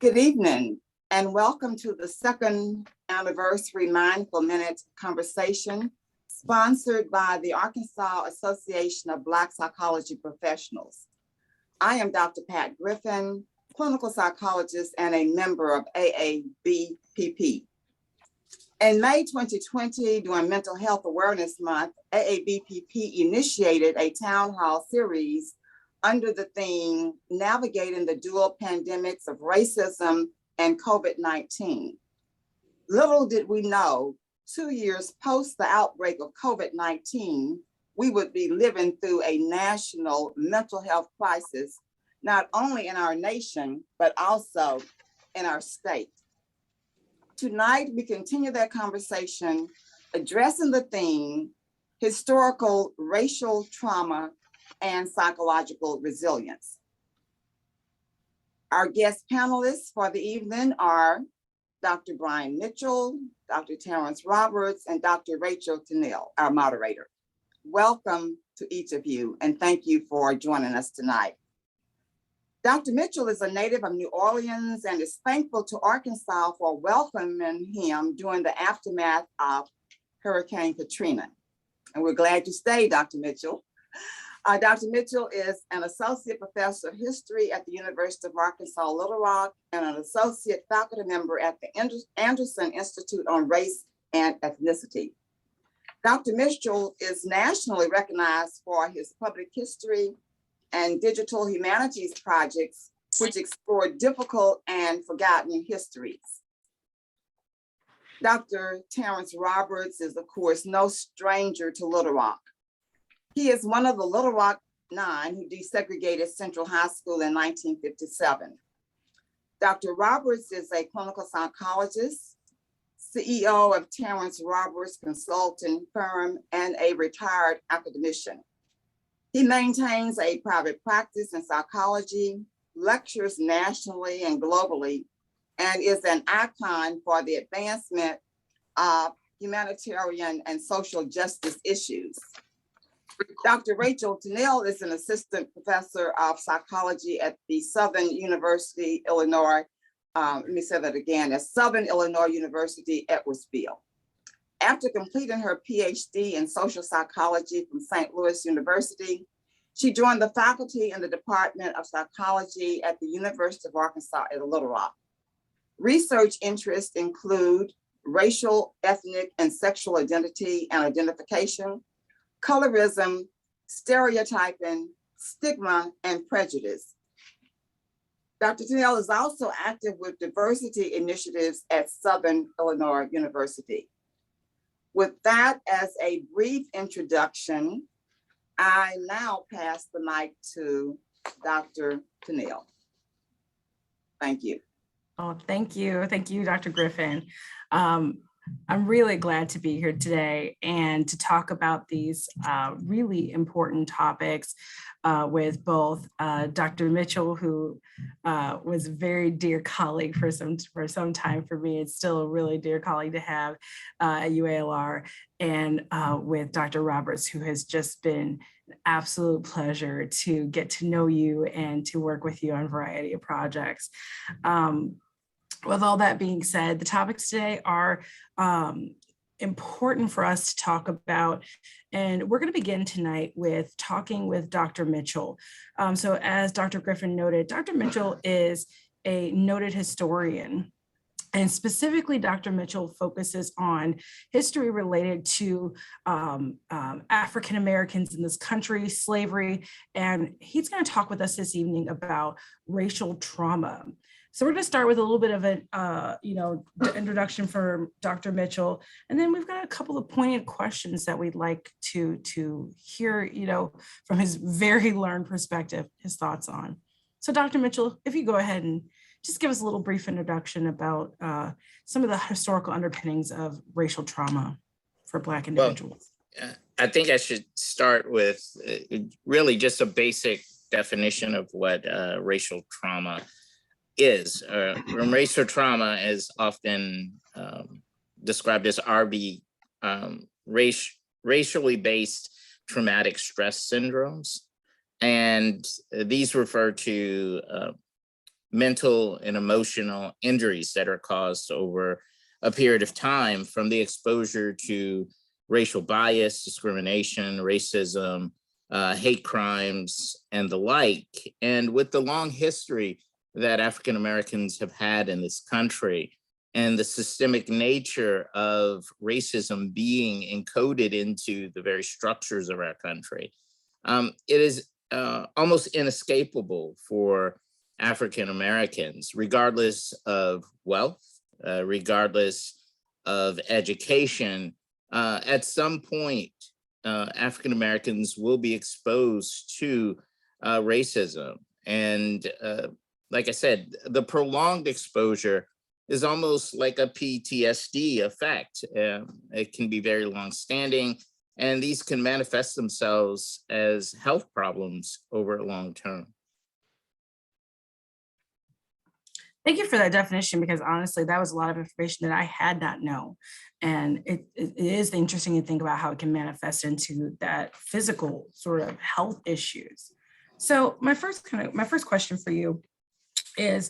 Good evening, and welcome to the second anniversary Mindful Minute conversation sponsored by the Arkansas Association of Black Psychology Professionals. I am Dr. Pat Griffin, clinical psychologist and a member of AABPP. In May 2020, during Mental Health Awareness Month, AABPP initiated a town hall series under the theme, Navigating the Dual Pandemics of Racism and COVID-19. Little did we know, 2 years post the outbreak of COVID-19, we would be living through a national mental health crisis, not only in our nation, but also in our state. Tonight, we continue that conversation, addressing the theme, historical racial trauma and psychological resilience. Our guest panelists for the evening are Dr. Brian Mitchell, Dr. Terrence Roberts, and Dr. Rachel Tennell, our moderator. Welcome to each of you, and thank you for joining us tonight. Dr. Mitchell is a native of New Orleans and is thankful to Arkansas for welcoming him during the aftermath of Hurricane Katrina. And we're glad you stayed, Dr. Mitchell. Dr. Mitchell is an associate professor of history at the University of Arkansas, Little Rock, and an associate faculty member at the Anderson Institute on Race and Ethnicity. Dr. Mitchell is nationally recognized for his public history and digital humanities projects, which explore difficult and forgotten histories. Dr. Terrence Roberts is, of course, no stranger to Little Rock. He is one of the Little Rock Nine who desegregated Central High School in 1957. Dr. Roberts is a clinical psychologist, CEO of Terrence Roberts Consulting Firm, and a retired academician. He maintains a private practice in psychology, lectures nationally and globally, and is an icon for the advancement of humanitarian and social justice issues. Dr. Rachel Tennell is an assistant professor of psychology at the Southern University, Illinois. Let me say that again, at Southern Illinois University, Edwardsville. After completing her PhD in social psychology from St. Louis University, she joined the faculty in the Department of Psychology at the University of Arkansas at Little Rock. Research interests include racial, ethnic, and sexual identity and identification, colorism, stereotyping, stigma, and prejudice. Dr. Tennell is also active with diversity initiatives at Southern Illinois University. With that as a brief introduction, I now pass the mic to Dr. Tennell. Thank you. Oh, thank you. Thank you, Dr. Griffin. I'm really glad to be here today and to talk about these really important topics with both Dr. Mitchell, who was a very dear colleague for some time for me. It's still a really dear colleague to have at UALR, and with Dr. Roberts, who has just been an absolute pleasure to get to know you and to work with you on a variety of projects. With all that being said, the topics today are important for us to talk about, and we're going to begin tonight with talking with Dr. Mitchell. So as Dr. Griffin noted, Dr. Mitchell is a noted historian, and specifically Dr. Mitchell focuses on history related to African Americans in this country, slavery, and he's going to talk with us this evening about racial trauma. So we're going to start with a little bit of an, introduction for Dr. Mitchell, and then we've got a couple of poignant questions that we'd like to hear, from his very learned perspective, his thoughts on. So Dr. Mitchell, if you go ahead and just give us a little brief introduction about some of the historical underpinnings of racial trauma for Black individuals. Well, I think I should start with really just a basic definition of what racial trauma is. Racial trauma is often described as racially based traumatic stress syndromes. And these refer to mental and emotional injuries that are caused over a period of time from the exposure to racial bias, discrimination, racism, hate crimes, and the like. And with the long history that African Americans have had in this country, and the systemic nature of racism being encoded into the very structures of our country, it is almost inescapable for African Americans, regardless of wealth, regardless of education. At some point, African Americans will be exposed to racism. And like I said, the prolonged exposure is almost like a PTSD effect. It can be very long-standing, and these can manifest themselves as health problems over a long term. Thank you for that definition, because honestly, that was a lot of information that I had not known. And it is interesting to think about how it can manifest into that physical sort of health issues. So my first question for you is,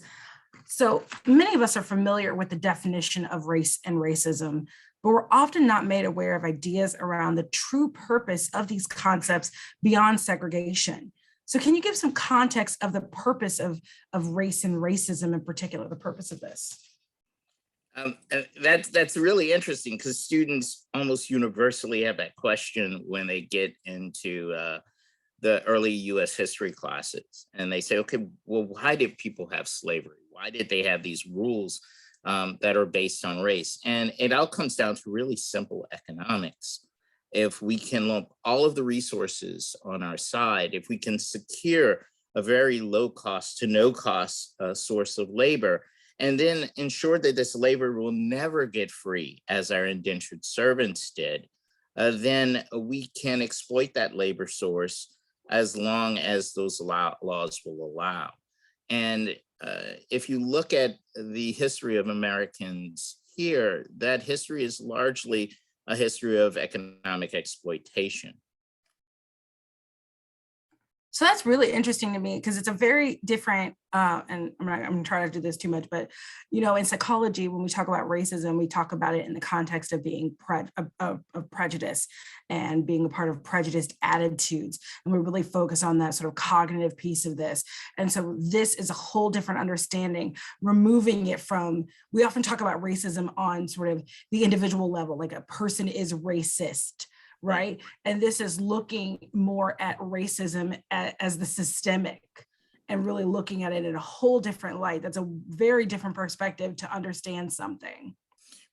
so many of us are familiar with the definition of race and racism, but we're often not made aware of ideas around the true purpose of these concepts beyond segregation. So can you give some context of the purpose of race and racism in particular, the purpose of this? That's really interesting, because students almost universally have that question when they get into the early US history classes. And they say, okay, well, why did people have slavery? Why did they have these rules that are based on race? And it all comes down to really simple economics. If we can lump all of the resources on our side, if we can secure a very low cost to no cost source of labor, and then ensure that this labor will never get free, as our indentured servants did, then we can exploit that labor source as long as those laws will allow. And if you look at the history of Americans here, that history is largely a history of economic exploitation. So that's really interesting to me, because it's a very different, and I'm trying to do this too much, but in psychology, when we talk about racism, we talk about it in the context of being of prejudice and being a part of prejudiced attitudes. And we really focus on that sort of cognitive piece of this. And so this is a whole different understanding, removing it from, we often talk about racism on sort of the individual level, like a person is racist, right? And this is looking more at racism as the systemic, and really looking at it in a whole different light. That's a very different perspective to understand something.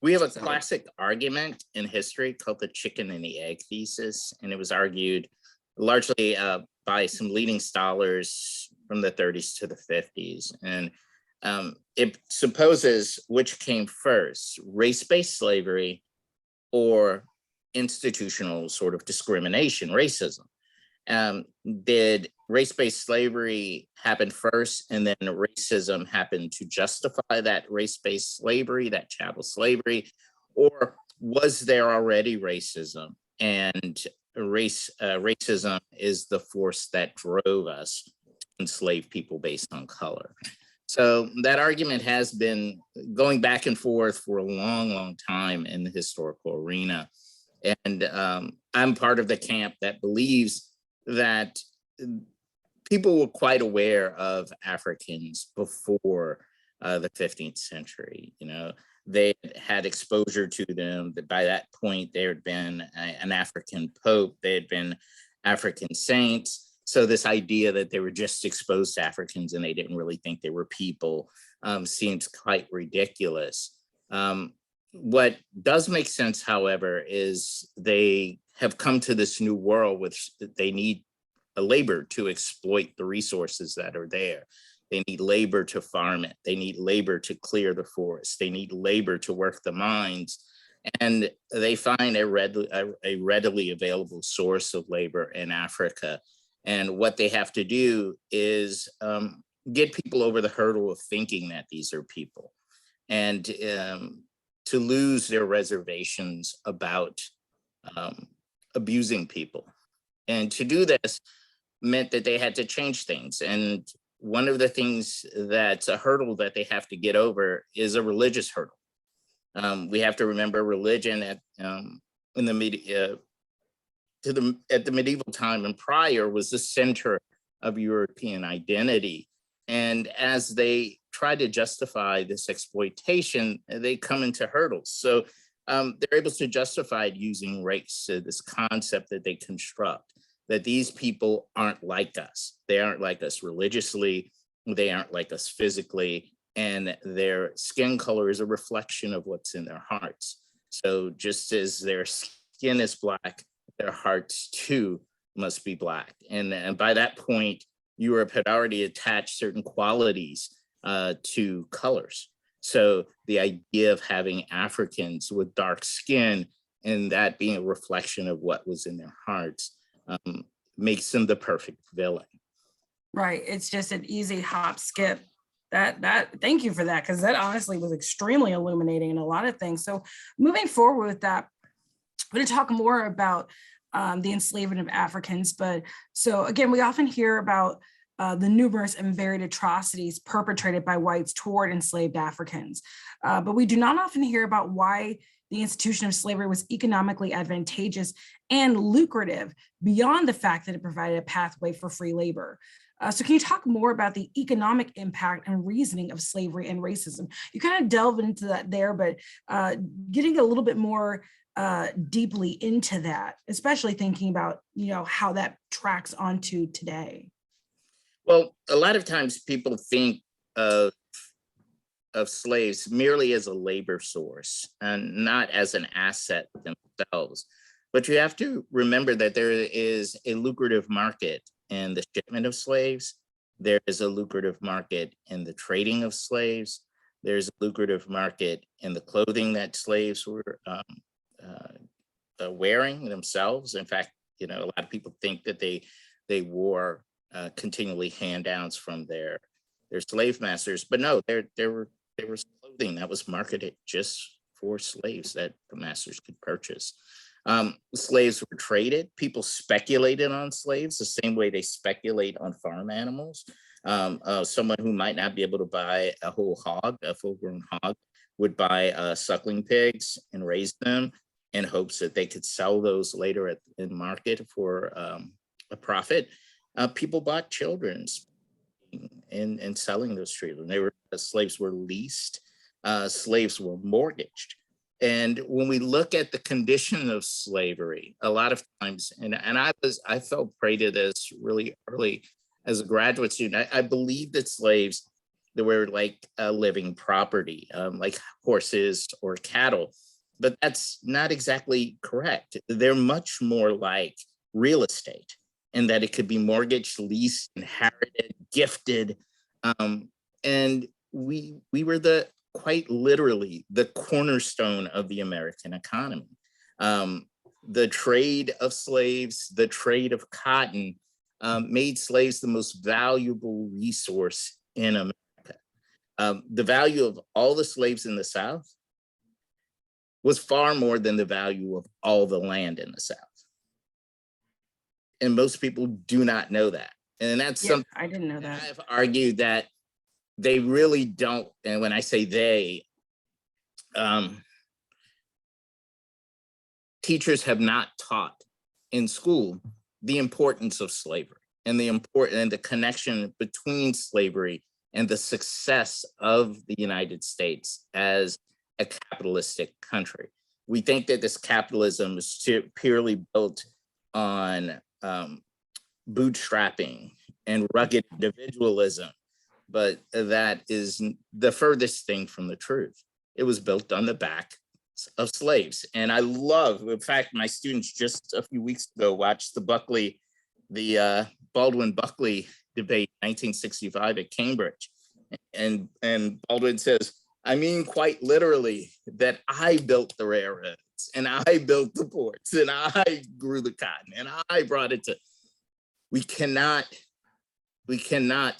We have a classic argument in history called the chicken and the egg thesis, and it was argued largely by some leading scholars from the 30s to the 50s. And it supposes which came first, race-based slavery or institutional sort of discrimination, racism. Did race-based slavery happen first, and then racism happened to justify that race-based slavery, that chattel slavery? Or was there already racism, and racism is the force that drove us to enslave people based on color? So that argument has been going back and forth for a long, long time in the historical arena. And I'm part of the camp that believes that people were quite aware of Africans before the 15th century. They had exposure to them. By that point, there had been an African pope. They had been African saints. So this idea that they were just exposed to Africans and they didn't really think they were people seems quite ridiculous. What does make sense, however, is they have come to this new world which they need a labor to exploit the resources that are there. They need labor to farm it. They need labor to clear the forest. They need labor to work the mines. And they find a readily available source of labor in Africa. And what they have to do is get people over the hurdle of thinking that these are people, and to lose their reservations about abusing people. And to do this meant that they had to change things. And one of the things that's a hurdle that they have to get over is a religious hurdle. We have to remember religion at in the media at the medieval time and prior was the center of European identity. And as they try to justify this exploitation, they come into hurdles. So they're able to justify it using race, this concept that they construct, that these people aren't like us. They aren't like us religiously, they aren't like us physically, and their skin color is a reflection of what's in their hearts. So just as their skin is black, their hearts too must be black. And by that point, Europe had already attached certain qualities to colors. So the idea of having Africans with dark skin and that being a reflection of what was in their hearts makes them the perfect villain. Right. It's just an easy hop skip. Thank you for that, because that honestly was extremely illuminating in a lot of things. So moving forward with that, we're going to talk more about the enslavement of Africans. But so again, we often hear about the numerous and varied atrocities perpetrated by whites toward enslaved Africans. But we do not often hear about why the institution of slavery was economically advantageous and lucrative beyond the fact that it provided a pathway for free labor. So can you talk more about the economic impact and reasoning of slavery and racism? You kind of delve into that there, but getting a little bit more deeply into that, especially thinking about, how that tracks onto today. Well, a lot of times people think of slaves merely as a labor source and not as an asset themselves. But you have to remember that there is a lucrative market in the shipment of slaves. There is a lucrative market in the trading of slaves. There's a lucrative market in the clothing that slaves were wearing themselves. In fact, a lot of people think that they wore continually hand-downs from their slave masters, but no, there was clothing that was marketed just for slaves that the masters could purchase. Slaves were traded. People speculated on slaves the same way they speculate on farm animals. Someone who might not be able to buy a whole hog, a full-grown hog, would buy suckling pigs and raise them in hopes that they could sell those later in market for a profit. People bought children and selling those children. Slaves were leased, slaves were mortgaged. And when we look at the condition of slavery, a lot of times, and I fell prey to this really early as a graduate student. I believed that slaves, they were like a living property, like horses or cattle, but that's not exactly correct. They're much more like real estate, in that it could be mortgaged, leased, inherited, gifted, and we were quite literally the cornerstone of the American economy. The trade of slaves, the trade of cotton, made slaves the most valuable resource in America. The value of all the slaves in the South was far more than the value of all the land in the South. And most people do not know that. And that's something I didn't know that. I've argued that they really don't. And when I say they, teachers have not taught in school the importance of slavery and the connection between slavery and the success of the United States as a capitalistic country. We think that this capitalism is purely built on bootstrapping and rugged individualism, but that is the furthest thing from the truth. It was built on the back of slaves. And I love, in fact, my students just a few weeks ago watched the Baldwin-Buckley debate, 1965 at Cambridge. And Baldwin says, I mean, quite literally, that I built the railroads and I built the ports and I grew the cotton and I brought it to. We cannot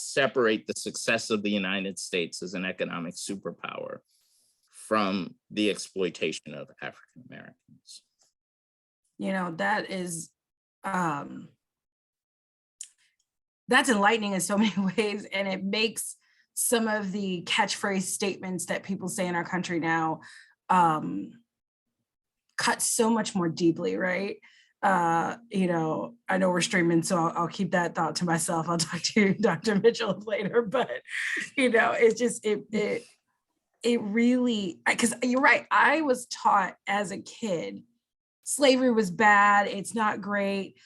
separate the success of the United States as an economic superpower from the exploitation of African Americans. That is that's enlightening in so many ways. And it makes some of the catchphrase statements that people say in our country now cut so much more deeply, right? You know, I know we're streaming, so I'll keep that thought to myself. I'll talk to Dr. Mitchell later, but you know, it's just it really, because you're right. I was taught as a kid, slavery was bad. It's not great.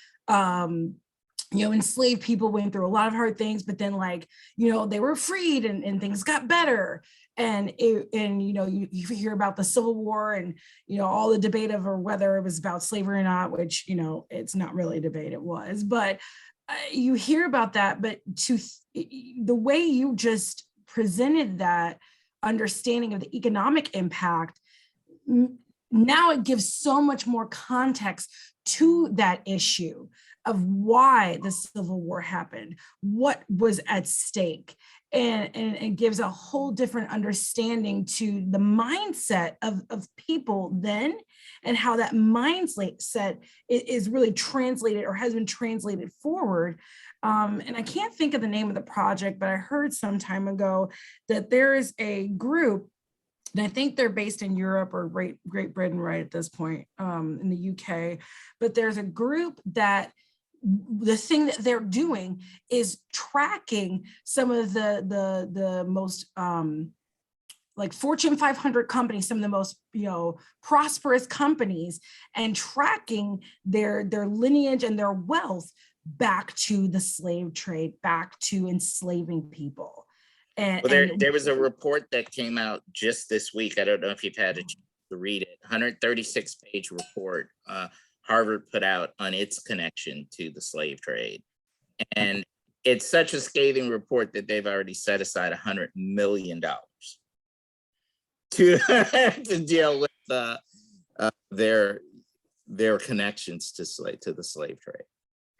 You know, enslaved people went through a lot of hard things, but then like, you know, they were freed and things got better. And you know, you hear about the Civil War and, you know, all the debate over whether it was about slavery or not, which, you know, it's not really a debate, it was, but you hear about that. But the way you just presented that understanding of the economic impact, now it gives so much more context to that issue of why the Civil War happened, what was at stake, and it gives a whole different understanding to the mindset of people then, and how that mindset is really translated or has been translated forward. And I can't think of the name of the project, but I heard some time ago that there is a group, and I think they're based in Europe or Great Britain right at this point, in the UK, but there's a group that the thing that they're doing is tracking some of the most like Fortune 500 companies, some of the most, you know, prosperous companies, and tracking their lineage and their wealth back to the slave trade, back to enslaving people. And, well, there was a report that came out just this week. I don't know if you've had a chance to read it. 136-page report Harvard put out on its connection to the slave trade. And it's such a scathing report that they've already set aside $100 million to deal with their connections to the slave trade.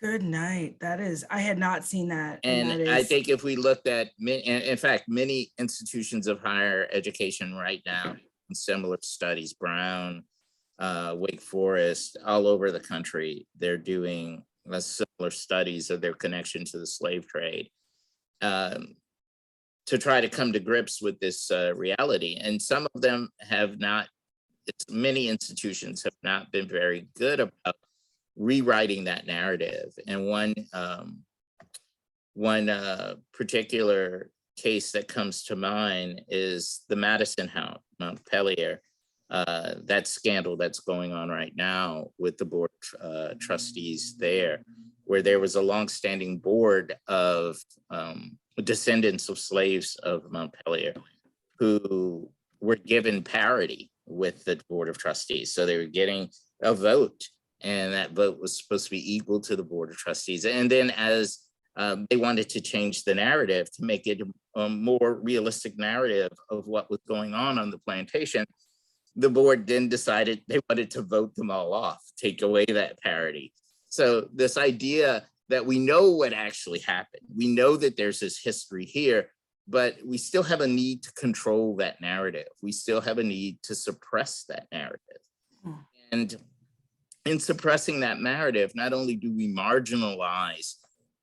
good night. That is, I had not seen that. And I think if we looked at, in fact, many institutions of higher education right now, similar studies, Brown, Wake Forest, all over the country, they're doing similar studies of their connection to the slave trade to try to come to grips with this reality. And some of them have not, many institutions have not been very good about rewriting that narrative. And one particular case that comes to mind is the Madison House, Montpelier, that scandal that's going on right now with the board of trustees there, where there was a longstanding board of descendants of slaves of Montpelier who were given parity with the board of trustees. So they were getting a vote, and that vote was supposed to be equal to the board of trustees. And then as they wanted to change the narrative to make it a more realistic narrative of what was going on the plantation, the board then decided they wanted to vote them all off, take away that parity. So this idea that we know what actually happened, we know that there's this history here, but we still have a need to control that narrative. We still have a need to suppress that narrative. And in suppressing that narrative, not only do we marginalize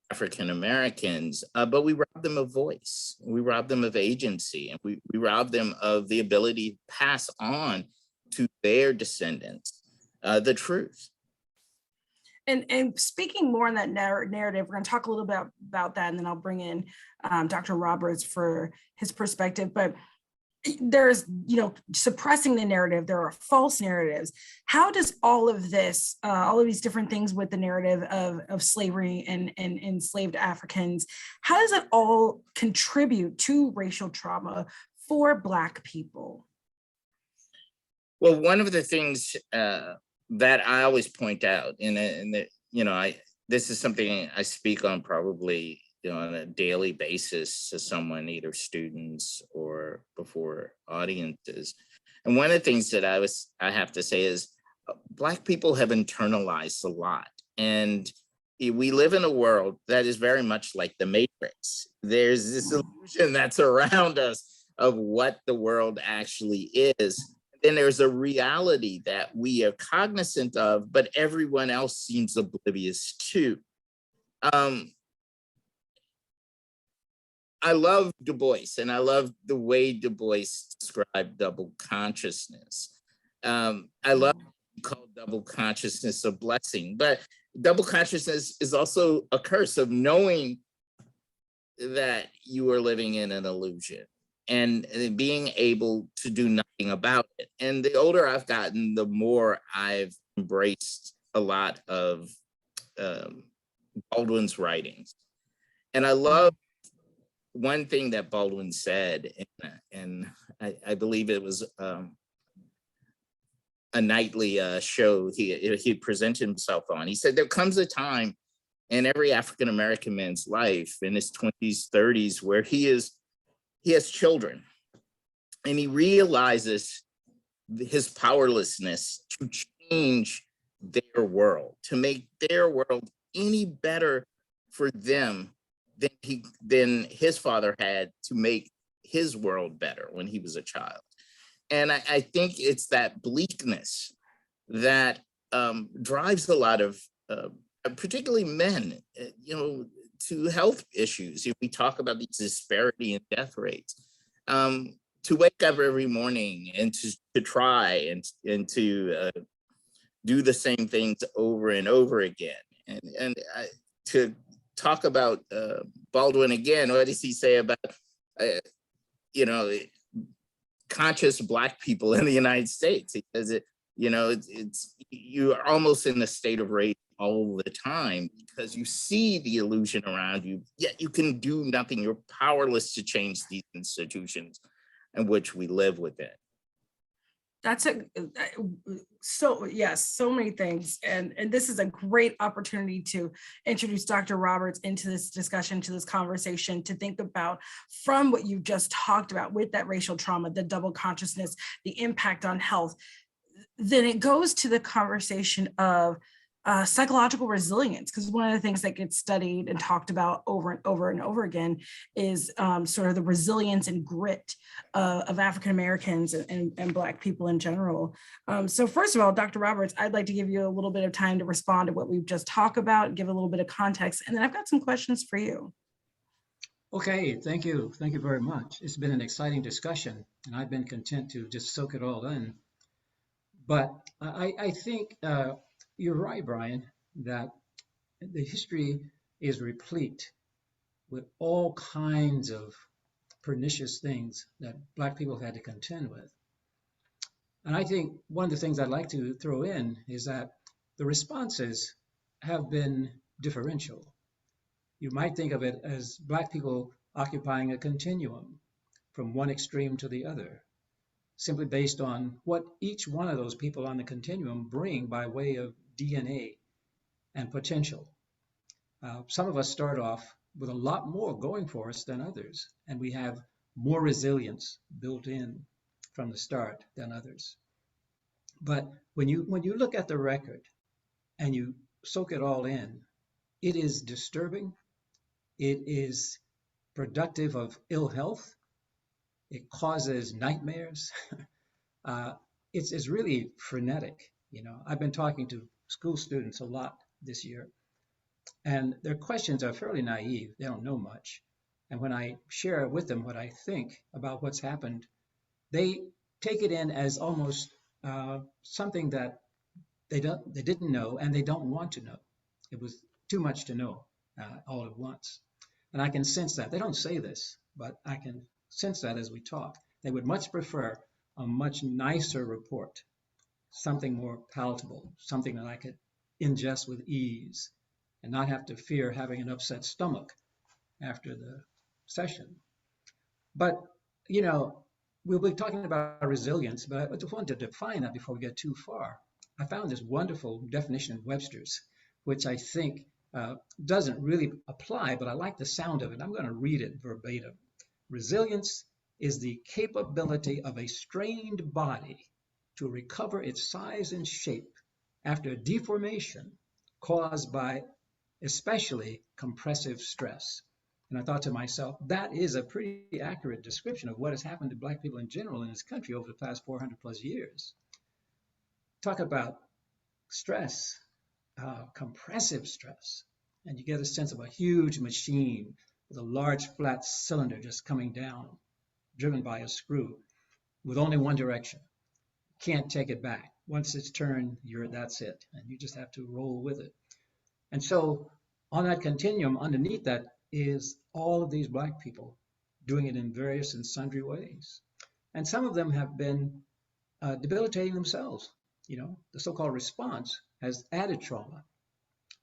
African Americans, but we rob them of voice, we rob them of agency, and we rob them of the ability to pass on to their descendants the truth. And speaking more on that narrative, we're going to talk a little bit about that, and then I'll bring in Dr. Roberts for his perspective. But there's, you know, suppressing the narrative. There are false narratives. How does all of this, all of these different things with the narrative of slavery and enslaved Africans, how does it all contribute to racial trauma for Black people? Well, one of the things that I always point out, and you know, this is something I speak on probably, you know, on a daily basis to someone, either students or before audiences. And one of the things that I have to say is Black people have internalized a lot. And we live in a world that is very much like the Matrix. There's this illusion that's around us of what the world actually is. Then there's a reality that we are cognizant of, but everyone else seems oblivious to. I love Du Bois, and I love the way Du Bois described double consciousness. I love called double consciousness a blessing, but double consciousness is also a curse of knowing that you are living in an illusion and being able to do nothing about it. And the older I've gotten, the more I've embraced a lot of Baldwin's writings. And I love one thing that Baldwin said, and I believe it was a nightly show he presented himself on. He said, there comes a time in every African-American man's life in his 20s, 30s, where he has children and he realizes his powerlessness to change their world, to make their world any better for them than his father had to make his world better when he was a child. And I think it's that bleakness that drives a lot of, particularly men, to health issues. We talk about these disparity in death rates. To wake up every morning and to try and to do the same things over and over again. And to talk about Baldwin again, what does he say about, conscious Black people in the United States? He says you are almost in a state of rage all the time because you see the illusion around you, yet you can do nothing. You're powerless to change these institutions in which we live within. That's so many things. And this is a great opportunity to introduce Dr. Roberts into this discussion, to this conversation, to think about from what you just talked about with that racial trauma, the double consciousness, the impact on health. Then it goes to the conversation of psychological resilience, because one of the things that gets studied and talked about over and over and over again is sort of the resilience and grit of African Americans and Black people in general. So first of all, Dr. Roberts, I'd like to give you a little bit of time to respond to what we've just talked about, give a little bit of context, and then I've got some questions for you. Okay, thank you. Thank you very much. It's been an exciting discussion, and I've been content to just soak it all in. But I think you're right, Brian, that the history is replete with all kinds of pernicious things that Black people have had to contend with. And I think one of the things I'd like to throw in is that the responses have been differential. You might think of it as Black people occupying a continuum from one extreme to the other, simply based on what each one of those people on the continuum bring by way of DNA and potential. Some of us start off with a lot more going for us than others, and we have more resilience built in from the start than others. But when you look at the record and you soak it all in, it is disturbing. It is productive of ill health. It causes nightmares. It's really frenetic. I've been talking to school students a lot this year, and their questions are fairly naive. They don't know much. And when I share with them what I think about what's happened, they take it in as almost something that they didn't know and they don't want to know. It was too much to know all at once. And I can sense that. They don't say this, but I can sense that as we talk. They would much prefer a much nicer report, something more palatable, something that I could ingest with ease and not have to fear having an upset stomach after the session. But, we'll be talking about resilience, but I just wanted to define that before we get too far. I found this wonderful definition in Webster's, which I think doesn't really apply, but I like the sound of it. I'm going to read it verbatim. Resilience is the capability of a strained body to recover its size and shape after deformation caused by especially compressive stress. And I thought to myself, that is a pretty accurate description of what has happened to Black people in general in this country over the past 400 plus years. Talk about stress, compressive stress, and you get a sense of a huge machine with a large flat cylinder just coming down, driven by a screw with only one direction. Can't take it back. Once it's turned, that's it. And you just have to roll with it. And so on that continuum, underneath that is all of these Black people doing it in various and sundry ways. And some of them have been debilitating themselves. You know, the so-called response has added trauma,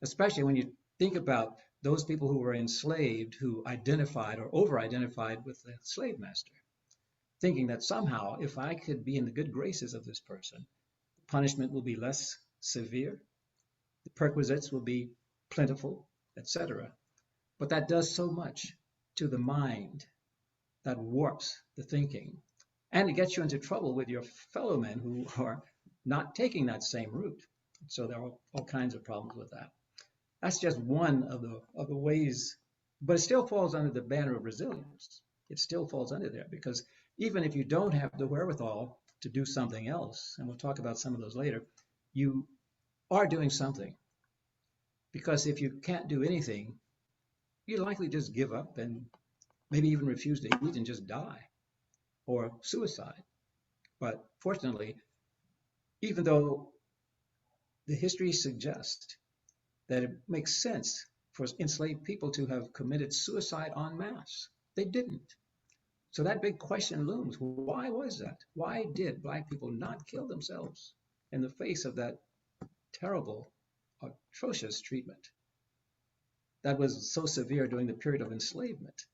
especially when you think about those people who were enslaved, who identified or over-identified with the slave master, thinking that somehow if I could be in the good graces of this person, punishment will be less severe, the perquisites will be plentiful, etc. But that does so much to the mind, that warps the thinking, and it gets you into trouble with your fellow men who are not taking that same route. So there are all kinds of problems with that. That's just one of the ways, but it still falls under the banner of resilience. It still falls under there, because even if you don't have the wherewithal to do something else, and we'll talk about some of those later, you are doing something. Because if you can't do anything, you likely just give up and maybe even refuse to eat and just die, or suicide. But fortunately, even though the history suggests that it makes sense for enslaved people to have committed suicide en masse, they didn't. So that big question looms. Why was that? Why did Black people not kill themselves in the face of that terrible, atrocious treatment that was so severe during the period of enslavement,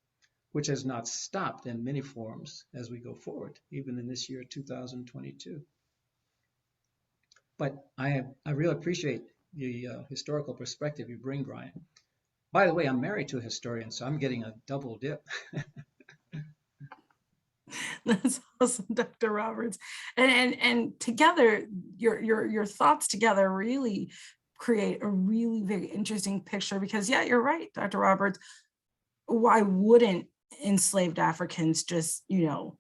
which has not stopped in many forms as we go forward, even in this year 2022. But I really appreciate the historical perspective you bring, Brian. By the way, I'm married to a historian, so I'm getting a double dip. That's awesome, Dr. Roberts. And together, your thoughts together really create a really very interesting picture, because yeah, you're right, Dr. Roberts. Why wouldn't enslaved Africans just, in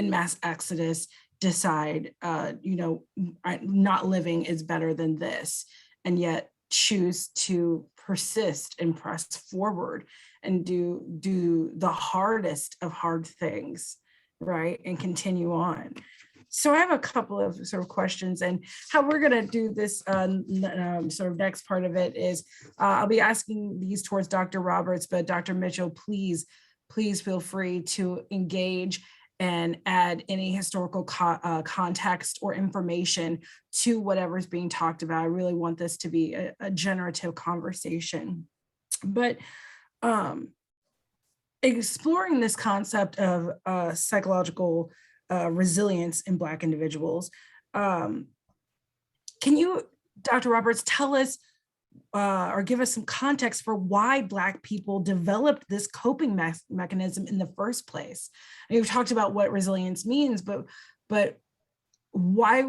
mass exodus decide, not living is better than this, and yet choose to persist and press forward and do the hardest of hard things, right, and continue on. So I have a couple of sort of questions, and how we're going to do this sort of next part of it is I'll be asking these towards Dr. Roberts, but Dr. Mitchell, please feel free to engage and add any historical context or information to whatever's being talked about. I really want this to be a generative conversation. But exploring this concept of psychological resilience in Black individuals, can you, Dr. Roberts, tell us or give us some context for why Black people developed this coping mechanism in the first place? And you've talked about what resilience means, but why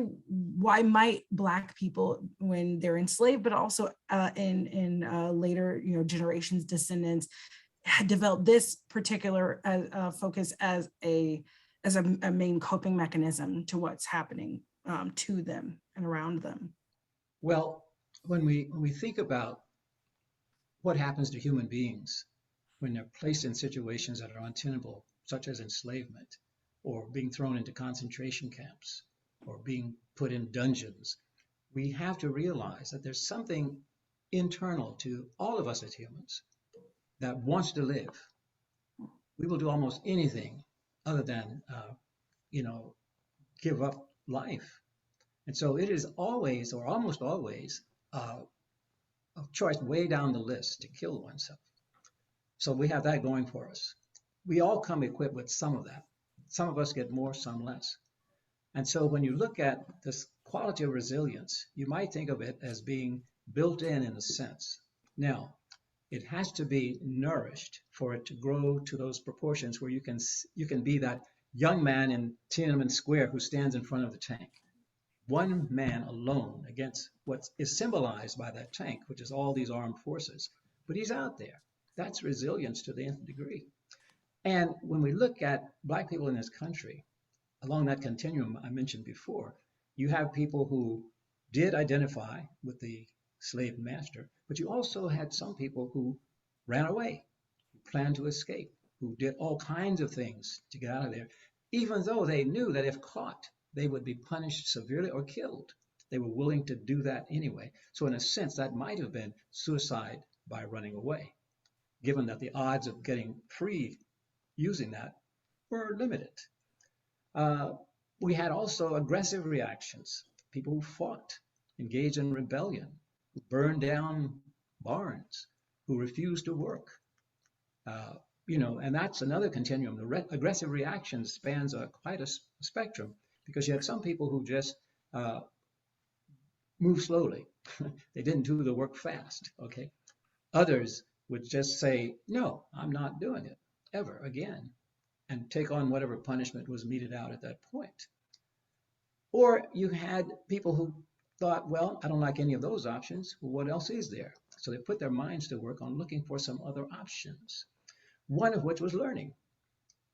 might Black people, when they're enslaved, but also in later generations, descendants, had developed this particular focus as a main coping mechanism to what's happening to them and around them? Well, when we think about what happens to human beings when they're placed in situations that are untenable, such as enslavement, or being thrown into concentration camps, or being put in dungeons, we have to realize that there's something internal to all of us as humans that wants to live. We will do almost anything other than, give up life. And so it is always, or almost always, a choice way down the list to kill oneself. So we have that going for us. We all come equipped with some of that. Some of us get more, some less. And so when you look at this quality of resilience, you might think of it as being built in a sense. Now, it has to be nourished for it to grow to those proportions where you can be that young man in Tiananmen Square who stands in front of the tank. One man alone against what is symbolized by that tank, which is all these armed forces. But he's out there. That's resilience to the nth degree. And when we look at Black people in this country, along that continuum I mentioned before, you have people who did identify with the slave master, but you also had some people who ran away, planned to escape, who did all kinds of things to get out of there, even though they knew that if caught, they would be punished severely or killed. They were willing to do that anyway. So in a sense, that might have been suicide by running away, given that the odds of getting free using that were limited. Uh, we had also aggressive reactions, people who fought, engaged in rebellion, who burned down barns, who refused to work. Uh, and that's another continuum. The aggressive reaction spans quite a spectrum, because you had some people who just uh, move slowly. They didn't do the work fast, okay? Others would just say, no, I'm not doing it ever again, and take on whatever punishment was meted out at that point. Or you had people who thought, well, I don't like any of those options. Well, what else is there? So they put their minds to work on looking for some other options, one of which was learning.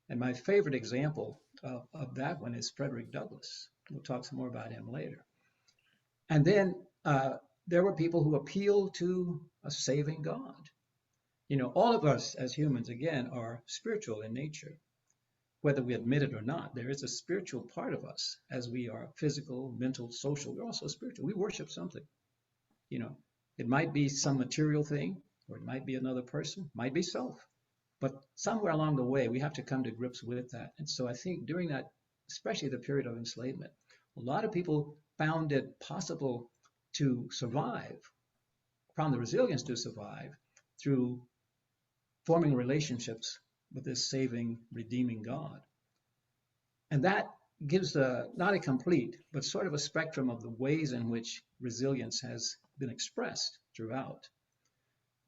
And my favorite example of that one is Frederick Douglass. We'll talk some more about him later. And then there were people who appealed to a saving God. All of us as humans, again, are spiritual in nature. Whether we admit it or not, there is a spiritual part of us, as we are physical, mental, social. We're also spiritual. We worship something. It might be some material thing, or it might be another person, might be self. But somewhere along the way, we have to come to grips with that. And so I think during that, especially the period of enslavement, a lot of people found it possible to survive, found the resilience to survive through forming relationships with this saving, redeeming God. And that gives not a complete, but sort of a spectrum of the ways in which resilience has been expressed throughout.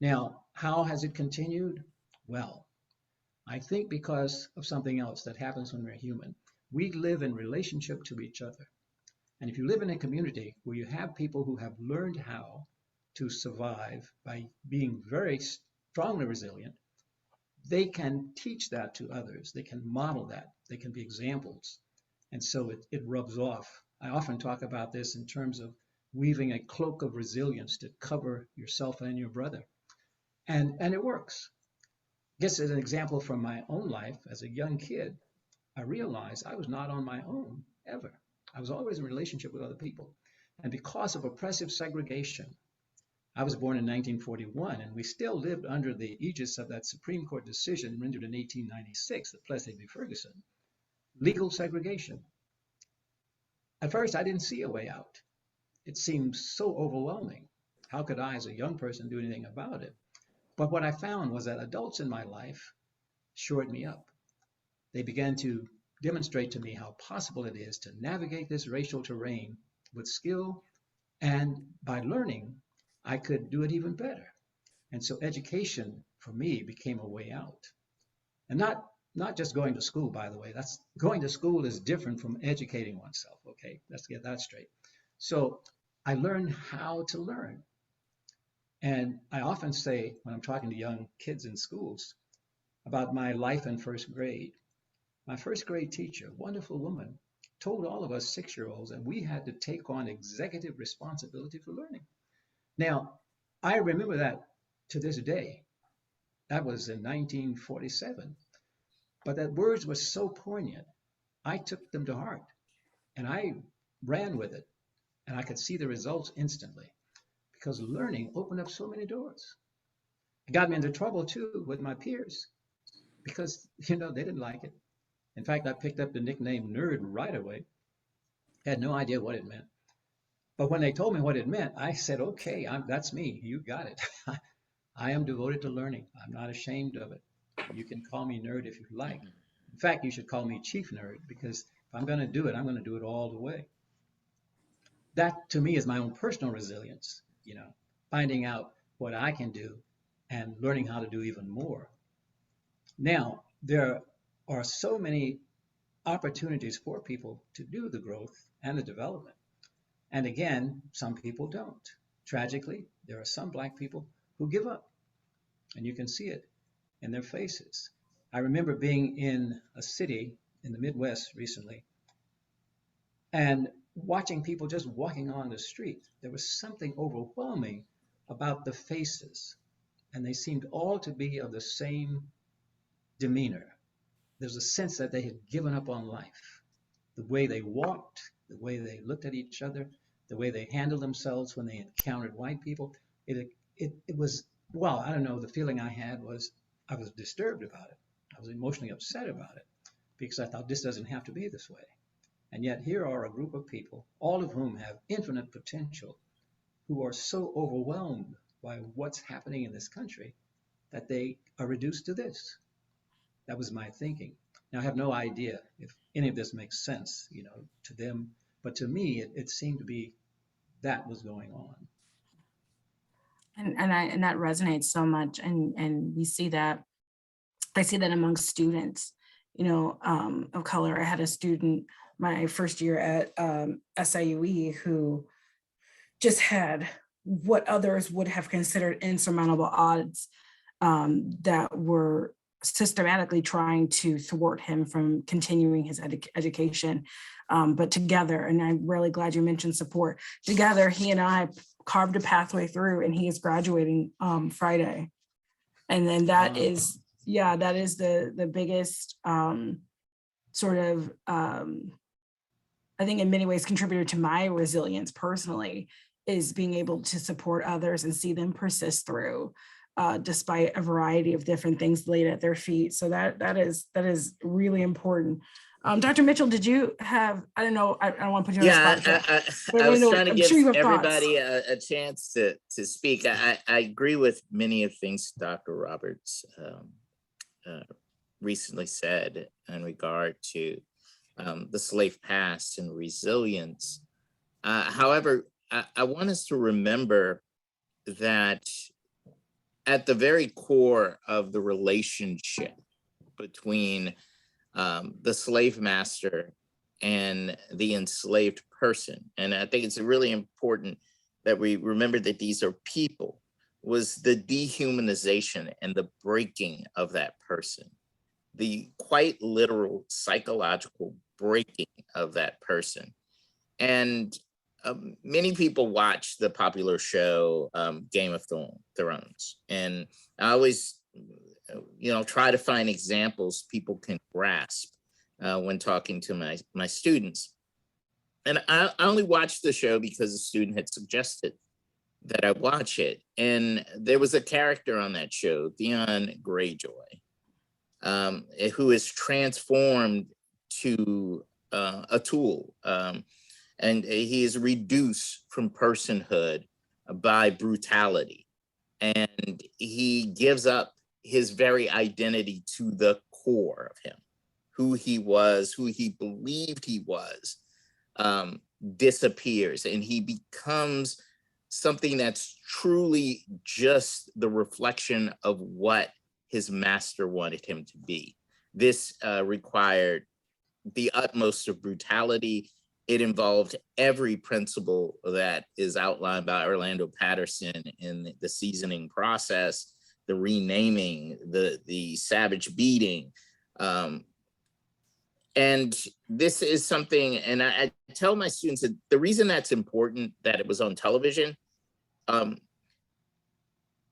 Now, how has it continued? Well, I think because of something else that happens when we're human. We live in relationship to each other. And if you live in a community where you have people who have learned how to survive by being very strongly resilient, they can teach that to others. They can model that. They can be examples. And so it rubs off. I often talk about this in terms of weaving a cloak of resilience to cover yourself and your brother. And it works. Just as an example from my own life, as a young kid, I realized I was not on my own ever. I was always in relationship with other people. And because of oppressive segregation, I was born in 1941, and we still lived under the aegis of that Supreme Court decision rendered in 1896, the Plessy v. Ferguson, legal segregation. At first, I didn't see a way out. It seemed so overwhelming. How could I, as a young person, do anything about it? But what I found was that adults in my life shored me up. They began to demonstrate to me how possible it is to navigate this racial terrain with skill, and by learning, I could do it even better. And so education for me became a way out. And not just going to school, by the way. That's going to school is different from educating oneself, okay? Let's get that straight. So I learned how to learn. And I often say when I'm talking to young kids in schools about my life in first grade, my first grade teacher, wonderful woman, told all of us 6-year-olds that we had to take on executive responsibility for learning. Now, I remember that to this day. That was in 1947. But that words were so poignant, I took them to heart and I ran with it, and I could see the results instantly because learning opened up so many doors. It got me into trouble too with my peers because, they didn't like it. In fact, I picked up the nickname nerd right away. Had no idea what it meant. But when they told me what it meant, I said, okay, that's me. You got it. I am devoted to learning. I'm not ashamed of it. You can call me nerd if you like. In fact, you should call me chief nerd, because if I'm going to do it, I'm going to do it all the way. That to me is my own personal resilience, finding out what I can do and learning how to do even more. Now, there are so many opportunities for people to do the growth and the development. And again, some people don't. Tragically, there are some Black people who give up, and you can see it in their faces. I remember being in a city in the Midwest recently and watching people just walking on the street. There was something overwhelming about the faces, and they seemed all to be of the same demeanor. There's a sense that they had given up on life. The way they walked, the way they looked at each other, the way they handled themselves when they encountered white people. It was, well, I don't know, the feeling I had was I was disturbed about it. I was emotionally upset about it because I thought this doesn't have to be this way. And yet here are a group of people, all of whom have infinite potential, who are so overwhelmed by what's happening in this country that they are reduced to this. That was my thinking. Now, I have no idea if any of this makes sense, to them, but to me, it seemed to be that was going on. And that resonates so much. And we see that, I see that among students, of color. I had a student my first year at SIUE who just had what others would have considered insurmountable odds that were systematically trying to thwart him from continuing his education. But together, and I'm really glad you mentioned support, together he and I carved a pathway through, and he is graduating Friday. And then that is, that is the biggest sort of, I think in many ways contributor to my resilience personally, is being able to support others and see them persist through despite a variety of different things laid at their feet. So that is really important. Dr. Mitchell, did you have, I don't know, I don't want to put you on the spot. I was trying to I'm give sure you have everybody thoughts. a chance to speak. I agree with many of things Dr. Roberts recently said in regard to the slave past and resilience. However, I want us to remember that at the very core of the relationship between the slave master and the enslaved person, and I think it's really important that we remember that these are people, was the dehumanization and the breaking of that person, the quite literal psychological breaking of that person. And many people watch the popular show Game of Thrones, and I always, try to find examples people can grasp when talking to my students. And I only watched the show because a student had suggested that I watch it. And there was a character on that show, Theon Greyjoy, who is transformed to a tool. And he is reduced from personhood by brutality. And he gives up his very identity to the core of him. Who he was, who he believed he was, disappears, and he becomes something that's truly just the reflection of what his master wanted him to be. This required the utmost of brutality. It involved every principle that is outlined by Orlando Patterson in the seasoning process, the renaming, the savage beating. And this is something, and I tell my students that the reason that's important that it was on television,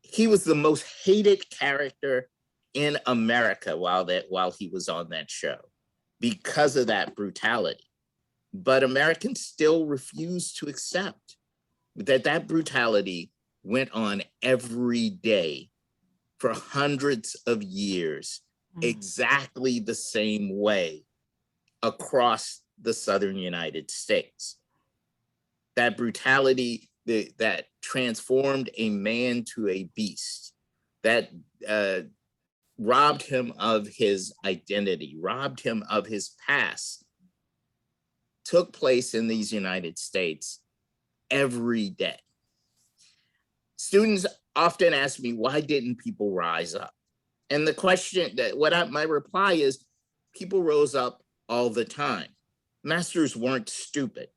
he was the most hated character in America while he was on that show because of that brutality. But Americans still refuse to accept that brutality went on every day for hundreds of years, exactly the same way across the Southern United States. That brutality that transformed a man to a beast, that robbed him of his identity, robbed him of his past, took place in these United States every day. Students often ask me, why didn't people rise up? And the question my reply is, people rose up all the time. Masters weren't stupid.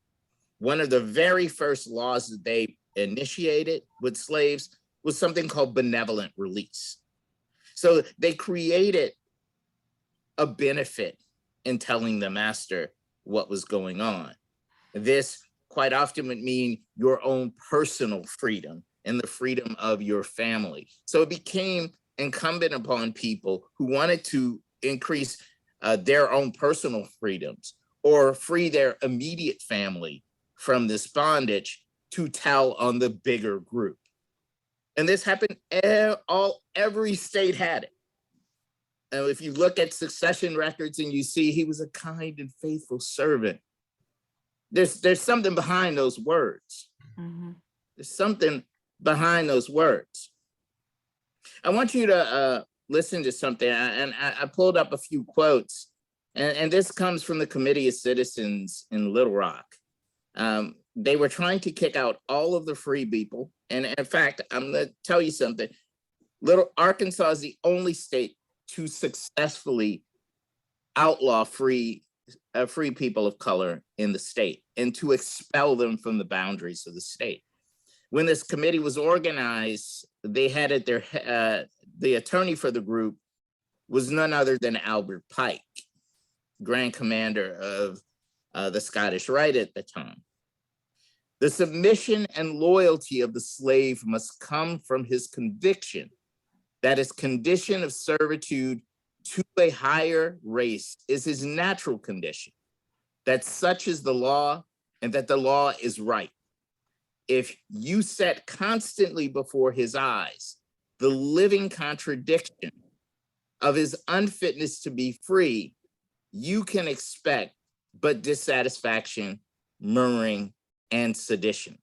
One of the very first laws that they initiated with slaves was something called benevolent release. So they created a benefit in telling the master what was going on. This quite often would mean your own personal freedom and the freedom of your family. So it became incumbent upon people who wanted to increase their own personal freedoms or free their immediate family from this bondage to tell on the bigger group. And this happened, every state had it. And if you look at succession records and you see he was a kind and faithful servant, there's something behind those words. Mm-hmm. There's something behind those words. I want you to listen to something, and I pulled up a few quotes, and this comes from the Committee of Citizens in Little Rock. They were trying to kick out all of the free people, and in fact, I'm going to tell you something. Arkansas is the only state to successfully outlaw free people of color in the state and to expel them from the boundaries of the state. When this committee was organized, they had at their the attorney for the group was none other than Albert Pike, Grand Commander of the Scottish Rite at the time. The submission and loyalty of the slave must come from his conviction that his condition of servitude to a higher race is his natural condition, that such is the law and that the law is right. If you set constantly before his eyes the living contradiction of his unfitness to be free, you can expect but dissatisfaction, murmuring, and sedition.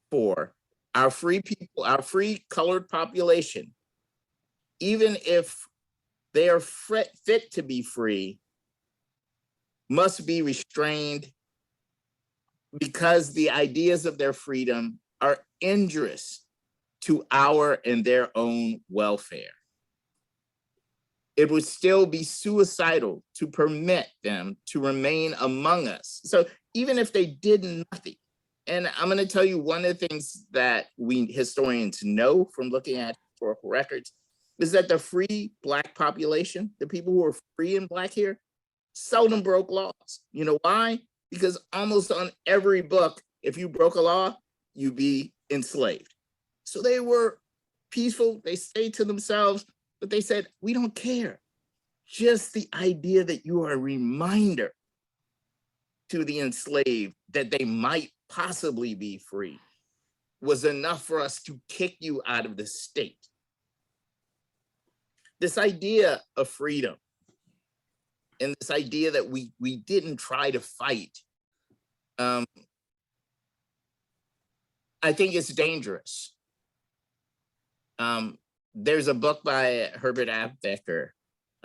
For our free people, our free colored population, even if they are fit to be free, must be restrained because the ideas of their freedom are injurious to our and their own welfare. It would still be suicidal to permit them to remain among us. So even if they did nothing, and I'm going to tell you one of the things that we historians know from looking at historical records is that the free Black population, the people who are free and Black here, seldom broke laws. You know why? Because almost on every book, if you broke a law, you'd be enslaved. So they were peaceful, they stayed to themselves, but they said, we don't care. Just the idea that you are a reminder to the enslaved that they might possibly be free was enough for us to kick you out of the state. This idea of freedom and this idea that we didn't try to fight, I think it's dangerous. There's a book by Herbert Aptheker,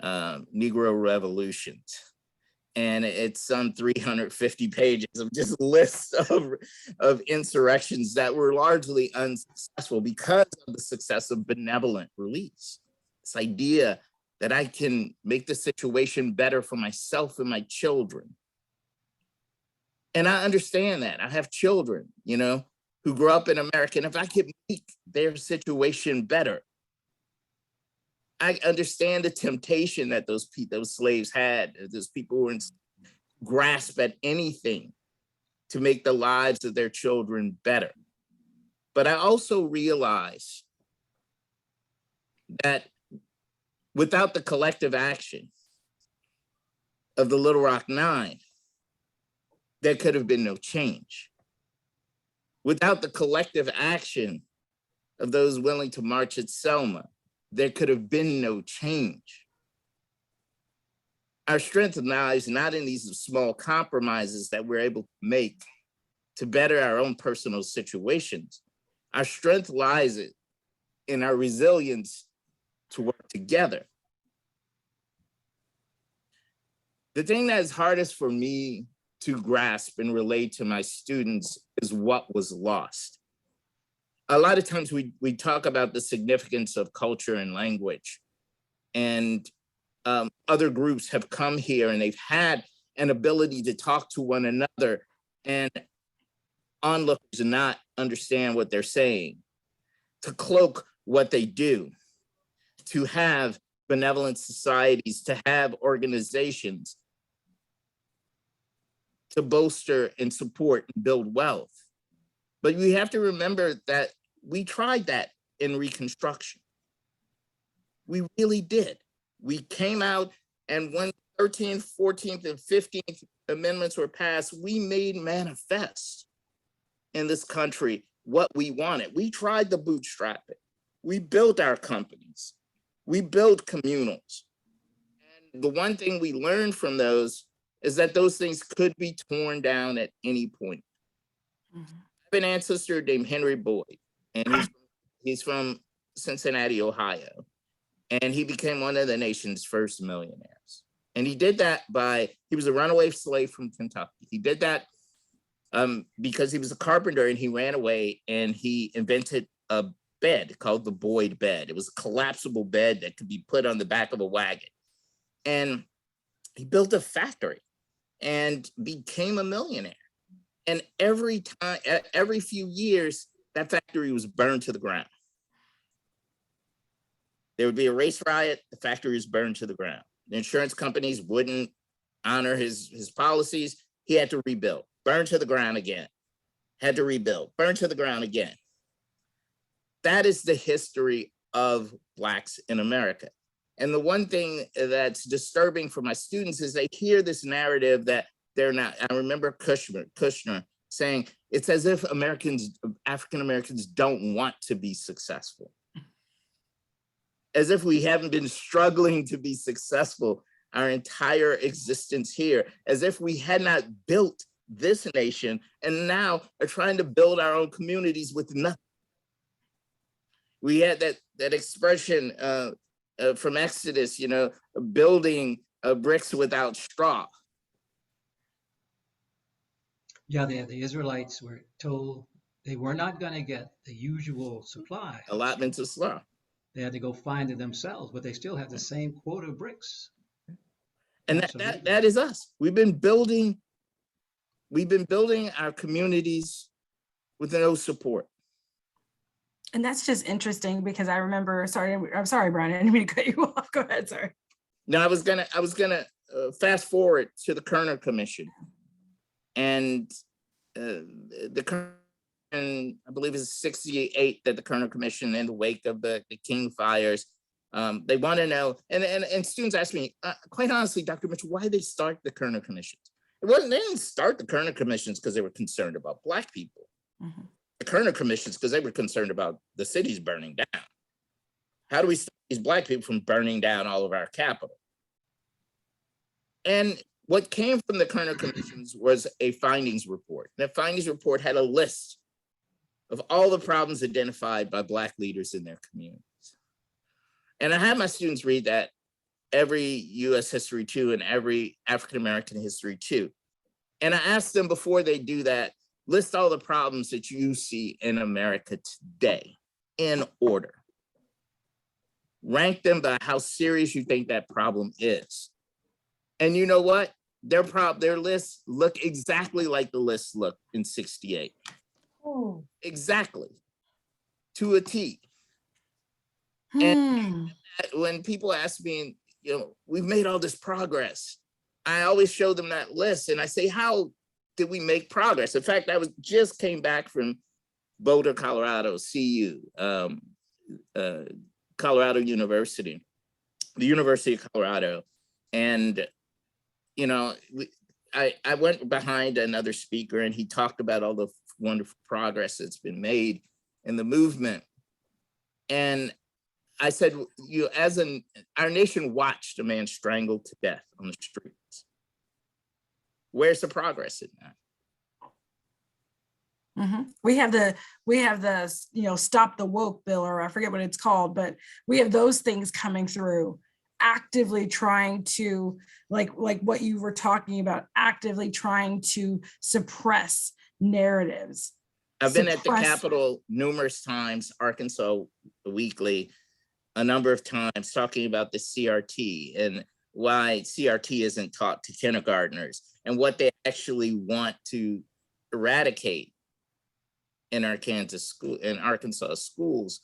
Negro Revolutions, and it's on 350 pages of just lists of insurrections that were largely unsuccessful because of the success of benevolent release. This idea that I can make the situation better for myself and my children. And I understand that. I have children, you know, who grew up in America, and if I could make their situation better, I understand the temptation that those slaves had, those people who were grasp at anything to make the lives of their children better. But I also realize that without the collective action of the Little Rock Nine, there could have been no change. Without the collective action of those willing to march at Selma, there could have been no change. Our strength lies not in these small compromises that we're able to make to better our own personal situations. Our strength lies in our resilience to work together. The thing that is hardest for me to grasp and relate to my students is what was lost. A lot of times we talk about the significance of culture and language, and other groups have come here and they've had an ability to talk to one another and onlookers not understand what they're saying, to cloak what they do, to have benevolent societies, to have organizations, to bolster and support and build wealth. But we have to remember that we tried that in Reconstruction. We really did. We came out, and when 13th, 14th, and 15th amendments were passed, we made manifest in this country what we wanted. We tried to bootstrap it. We built our companies. We built communals. And the one thing we learned from those is that those things could be torn down at any point. I have an ancestor named Henry Boyd, and he's from Cincinnati, Ohio. And he became one of the nation's first millionaires. And he did that he was a runaway slave from Kentucky. He did that because he was a carpenter, and he ran away, and he invented a bed called the Boyd bed. It was a collapsible bed that could be put on the back of a wagon. And he built a factory and became a millionaire. And every few years, that factory was burned to the ground. There would be a race riot, the factory was burned to the ground. The insurance companies wouldn't honor his policies. He had to rebuild, burned to the ground again, had to rebuild, burned to the ground again. That is the history of Blacks in America. And the one thing that's disturbing for my students is they hear this narrative that they're not. I remember Kushner saying, it's as if African Americans don't want to be successful. As if we haven't been struggling to be successful our entire existence here, as if we had not built this nation and now are trying to build our own communities with nothing. We had that expression from Exodus, building bricks without straw. Yeah, the Israelites were told they were not going to get the usual supply. Allotments of straw. They had to go find it themselves, but they still had the same quota of bricks. And that is us. We've been building our communities with no support. And that's just interesting because I remember, I'm sorry, Brian, I didn't mean to cut you off. Go ahead, sorry. No, I was gonna fast forward to the Kerner Commission. And and I believe it's 68 that the Kerner Commission, in the wake of the King fires, they want to know, and students ask me, quite honestly, Dr. Mitchell, why did they start the Kerner Commissions? They didn't start the Kerner Commissions because they were concerned about Black people. Mm-hmm. The Kerner Commissions because they were concerned about the cities burning down. How do we stop these Black people from burning down all of our capital? And what came from the Kerner Commissions was a findings report. That findings report had a list of all the problems identified by Black leaders in their communities. And I had my students read that every US history too, and every African-American history too. And I asked them before they do that, list all the problems that you see in America today in order. Rank them by how serious you think that problem is. And you know what? Their lists look exactly like the list looked in 68. Oh. Exactly, to a T. And when people ask me, we've made all this progress, I always show them that list and I say, how did we make progress? In fact, I just came back from Boulder, Colorado, CU, Colorado University, the University of Colorado. And, I went behind another speaker and he talked about all the wonderful progress that's been made in the movement. And I said, our nation watched a man strangled to death on the streets. Where's the progress in that? Mm-hmm. We have the stop the woke bill, or I forget what it's called, but we have those things coming through, actively trying to, like what you were talking about, actively trying to suppress narratives. I've been at the Capitol numerous times, Arkansas Weekly, a number of times, talking about the CRT and why CRT isn't taught to kindergartners and what they actually want to eradicate in Arkansas schools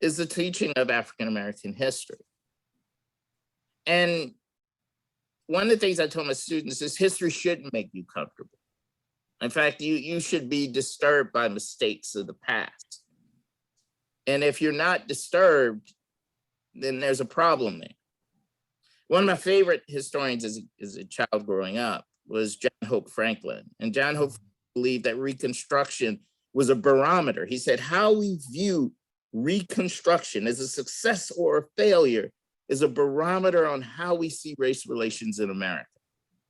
is the teaching of African-American history. And one of the things I tell my students is history shouldn't make you comfortable. In fact, you should be disturbed by mistakes of the past. And if you're not disturbed, then there's a problem there. One of my favorite historians as a child growing up was John Hope Franklin. And John Hope believed that Reconstruction was a barometer. He said, how we view Reconstruction as a success or a failure is a barometer on how we see race relations in America.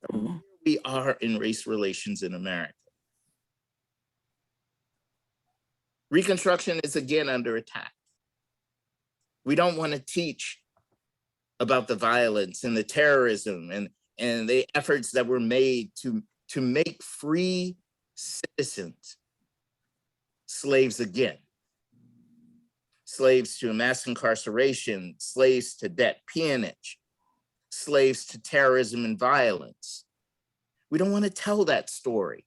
Where we are in race relations in America. Reconstruction is again under attack. We don't want to teach about the violence and the terrorism and the efforts that were made to make free citizens slaves again. Slaves to mass incarceration, slaves to debt peonage, slaves to terrorism and violence. We don't want to tell that story,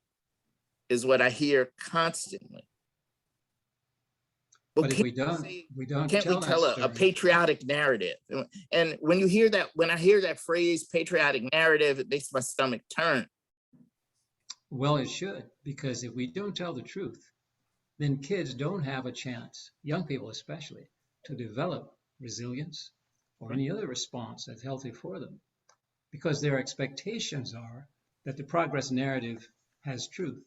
is what I hear constantly. But if can't we don't can't we tell a patriotic narrative? And when you hear that, when I hear that phrase, patriotic narrative, it makes my stomach turn. Well, it should, because if we don't tell the truth, then kids don't have a chance, young people especially, to develop resilience or any other response that's healthy for them, because their expectations are that the progress narrative has truth.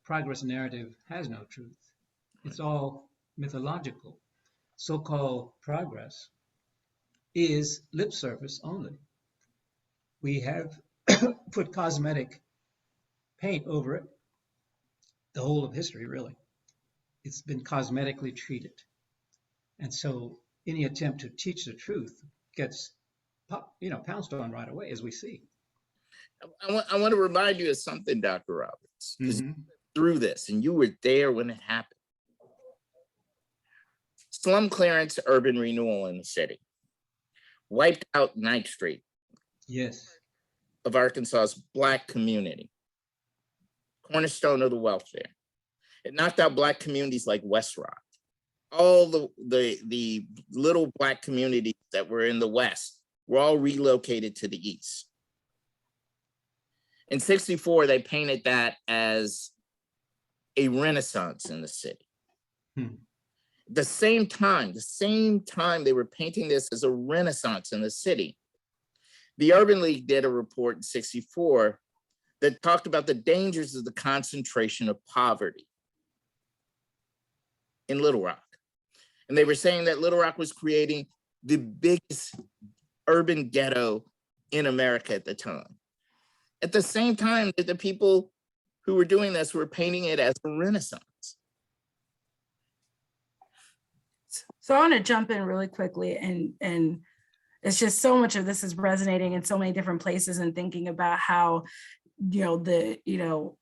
Progress narrative has no truth. It's all mythological. So-called progress is lip service only. We have put cosmetic paint over it, the whole of history, really. It's been cosmetically treated. And so any attempt to teach the truth gets, pounced on right away, as we see. I want to remind you of something, Dr. Roberts, because through this, and you were there when it happened. Slum clearance, urban renewal in the city wiped out 9th Street. Yes. Of Arkansas's Black community, cornerstone of the welfare. It knocked out Black communities like West Rock. All the little Black communities that were in the West were all relocated to the East. In '64, they painted that as a renaissance in the city. The same time they were painting this as a renaissance in the city, the Urban League did a report in '64 that talked about the dangers of the concentration of poverty in Little Rock. And they were saying that Little Rock was creating the biggest urban ghetto in America at the time. At the same time that the people who were doing this were painting it as a renaissance. So I want to jump in really quickly, and it's just so much of this is resonating in so many different places, and thinking about how, the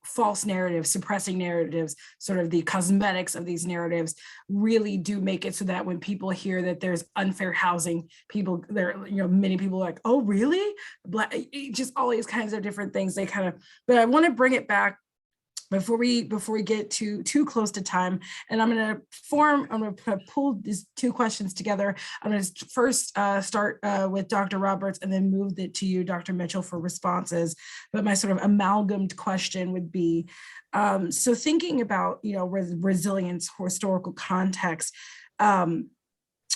false narratives, suppressing narratives, sort of the cosmetics of these narratives really do make it so that when people hear that there's unfair housing, many people are like, oh, really? Just all these kinds of different things. But I want to bring it back before we get too close to time, and I'm going to pull these two questions together. I'm going to first start with Dr. Roberts and then move it to you, Dr. Mitchell, for responses. But my sort of amalgamed question would be, so thinking about, resilience, historical context.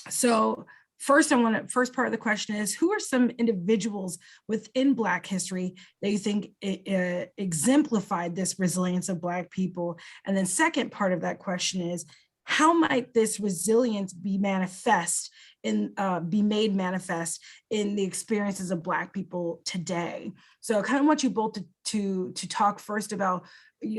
So first part of the question is, who are some individuals within Black history that you think exemplified this resilience of Black people? And then second part of that question is, how might this resilience be made manifest in the experiences of Black people today? So I kind of want you both to talk first about,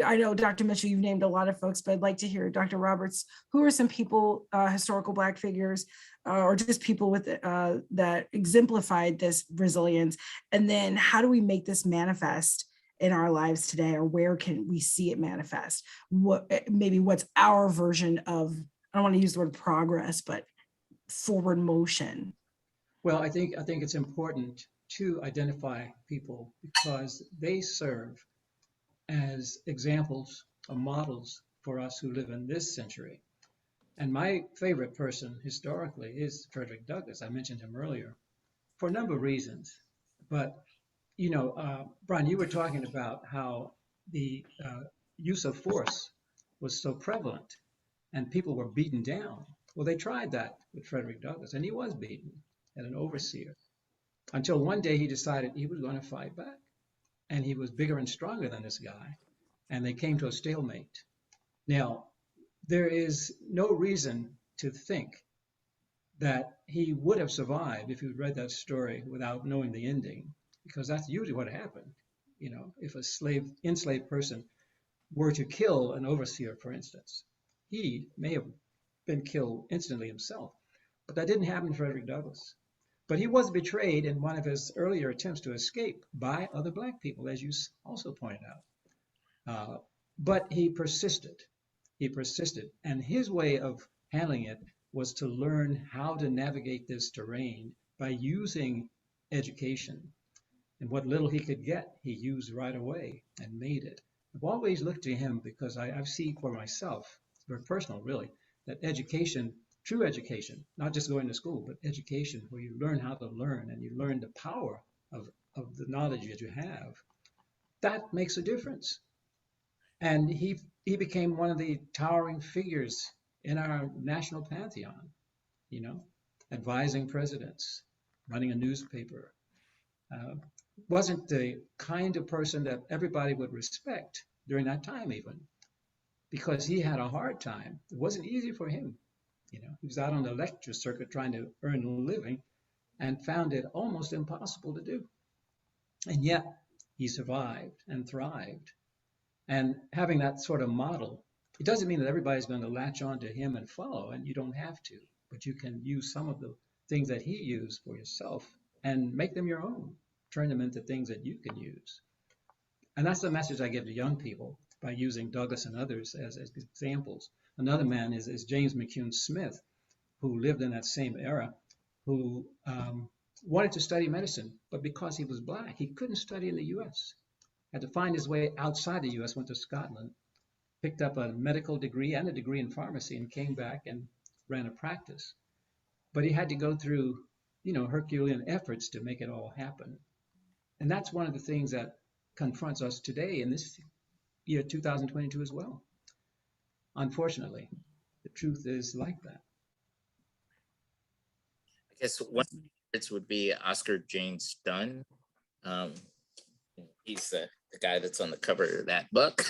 I know, Dr. Mitchell, you've named a lot of folks, but I'd like to hear, Dr. Roberts, who are some people, historical Black figures, or just people with that exemplified this resilience? And then how do we make this manifest in our lives today, or where can we see it manifest? What's our version of, I don't want to use the word progress, but forward motion? Well, I think it's important to identify people because they serve as examples or models for us who live in this century. And my favorite person historically is Frederick Douglass. I mentioned him earlier for a number of reasons. But, Brian, you were talking about how the use of force was so prevalent and people were beaten down. Well, they tried that with Frederick Douglass, and he was beaten as an overseer until one day he decided he was going to fight back. And he was bigger and stronger than this guy. And they came to a stalemate. Now, there is no reason to think that he would have survived if you'd read that story without knowing the ending, because that's usually what happened. You know, if a enslaved person were to kill an overseer, for instance, he may have been killed instantly himself. But that didn't happen to Frederick Douglass. But he was betrayed in one of his earlier attempts to escape by other Black people, as you also pointed out. But he persisted. He persisted. And his way of handling it was to learn how to navigate this terrain by using education. And what little he could get, he used right away and made it. I've always looked to him because I've seen for myself, it's very personal really, that education, true education, not just going to school, but education where you learn how to learn and you learn the power of the knowledge that you have, that makes a difference. And he became one of the towering figures in our national pantheon, you know, advising presidents, running a newspaper. Wasn't the kind of person that everybody would respect during that time even, because he had a hard time. It wasn't easy for him. You know, he was out on the lecture circuit trying to earn a living and found it almost impossible to do. And yet he survived and thrived. And having that sort of model, it doesn't mean that everybody's going to latch on to him and follow, and you don't have to, but you can use some of the things that he used for yourself and make them your own, turn them into things that you can use. And that's the message I give to young people by using Douglass and others as examples. Another man is James McCune Smith, who lived in that same era, who wanted to study medicine, but because he was Black, he couldn't study in the U.S. Had to find his way outside the U.S., went to Scotland, picked up a medical degree and a degree in pharmacy, and came back and ran a practice. But he had to go through, you know, Herculean efforts to make it all happen. And that's one of the things that confronts us today in this year 2022 as well. Unfortunately, the truth is like that. I guess one of it would be Oscar James Dunn. He's the guy that's on the cover of that book.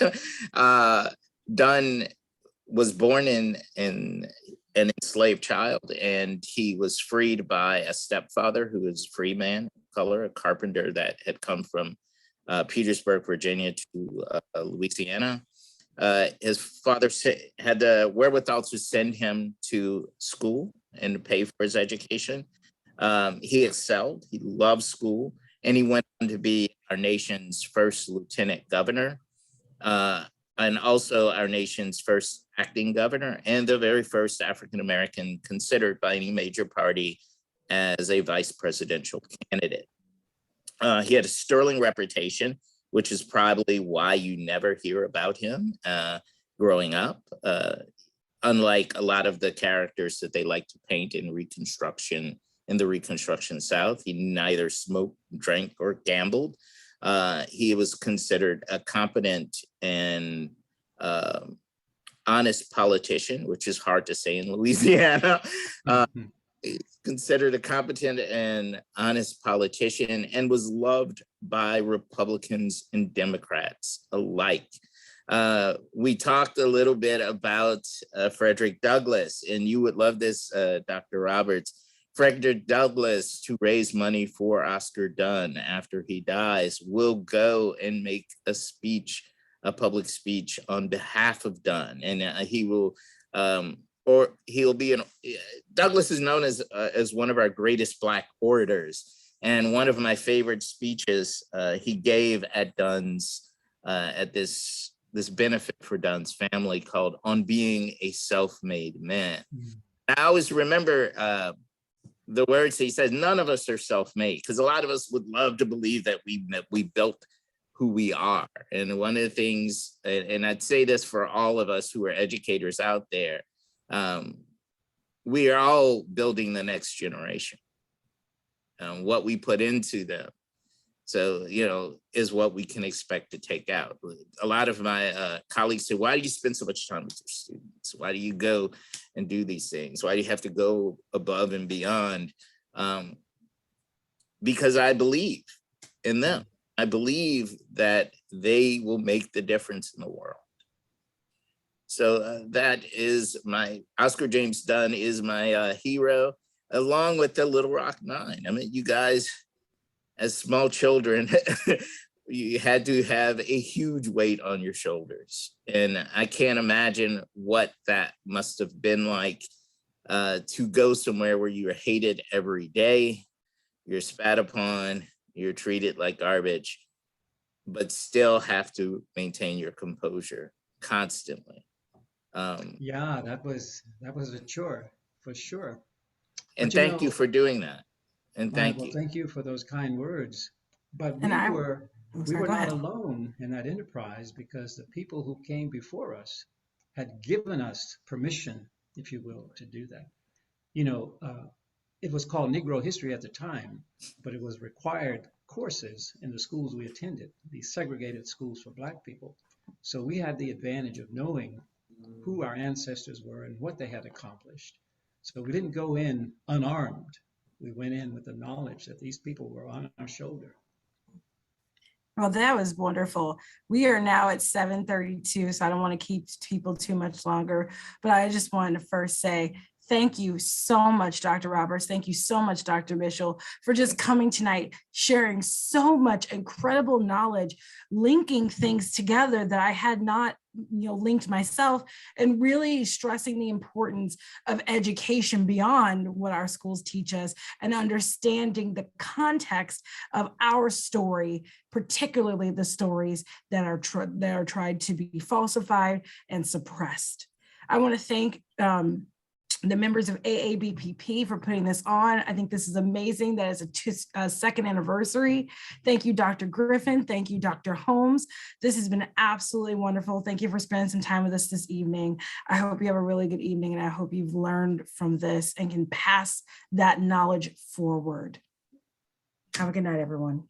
Dunn was born in an enslaved child, and he was freed by a stepfather who was a free man of color, a carpenter that had come from Petersburg, Virginia to Louisiana. His father had the wherewithal to send him to school and to pay for his education. He excelled, he loved school, and he went on to be our nation's first lieutenant governor, and also our nation's first acting governor, and the very first African-American considered by any major party as a vice presidential candidate. He had a sterling reputation, which is probably why you never hear about him growing up. Unlike a lot of the characters that they like to paint in Reconstruction, in the Reconstruction South, he neither smoked, drank, or gambled. He was considered a competent and honest politician, which is hard to say in Louisiana. Considered a competent and honest politician, and was loved by Republicans and Democrats alike. We talked a little bit about Frederick Douglass, and you would love this, Dr. Roberts. Frederick Douglass, to raise money for Oscar Dunn after he dies, will go and make a speech, a public speech on behalf of Dunn, and he will, or he'll be Douglass is known as one of our greatest Black orators, and one of my favorite speeches he gave at Dunn's at this benefit for Dunn's family called "On Being a Self-Made Man." I always remember the words he says. None of us are self-made, because a lot of us would love to believe that we built who we are. And one of the things, and I'd say this for all of us who are educators out there, we are all building the next generation. What we put into them So, is what we can expect to take out. A lot of my colleagues say, why do you spend so much time with your students? Why do you go and do these things? Why do you have to go above and beyond? Because I believe in them. I believe that they will make the difference in the world. So that is Oscar James Dunn is my hero, along with the Little Rock Nine. I mean, you guys, as small children, you had to have a huge weight on your shoulders. And I can't imagine what that must have been like to go somewhere where you were hated every day, you're spat upon, you're treated like garbage, but still have to maintain your composure constantly. Yeah, that was a chore for sure. And But you thank you know, for doing that. And thank well, you. thank you for those kind words. But And we I'm we sorry, were go not ahead. alone in that enterprise, because the people who came before us had given us permission, if you will, to do that. You know, it was called Negro history at the time, but it was required courses in the schools we attended, these segregated schools for Black people. So we had the advantage of knowing who our ancestors were and what they had accomplished. So we didn't go in unarmed. We went in with the knowledge that these people were on our shoulder. Well, that was wonderful. We are now at 7:32, so I don't want to keep people too much longer, but I just wanted to first say thank you so much, Dr. Roberts. Thank you so much, Dr. Mitchell, for just coming tonight, sharing so much incredible knowledge, linking things together that I had not linked myself, and really stressing the importance of education beyond what our schools teach us, and understanding the context of our story, particularly the stories that are tried to be falsified and suppressed. I want to thank the members of AABPP for putting this on. I think this is amazing that it's a second anniversary. Thank you, Dr. Griffin. Thank you, Dr. Holmes. This has been absolutely wonderful. Thank you for spending some time with us this evening. I hope you have a really good evening, and I hope you've learned from this and can pass that knowledge forward. Have a good night, everyone.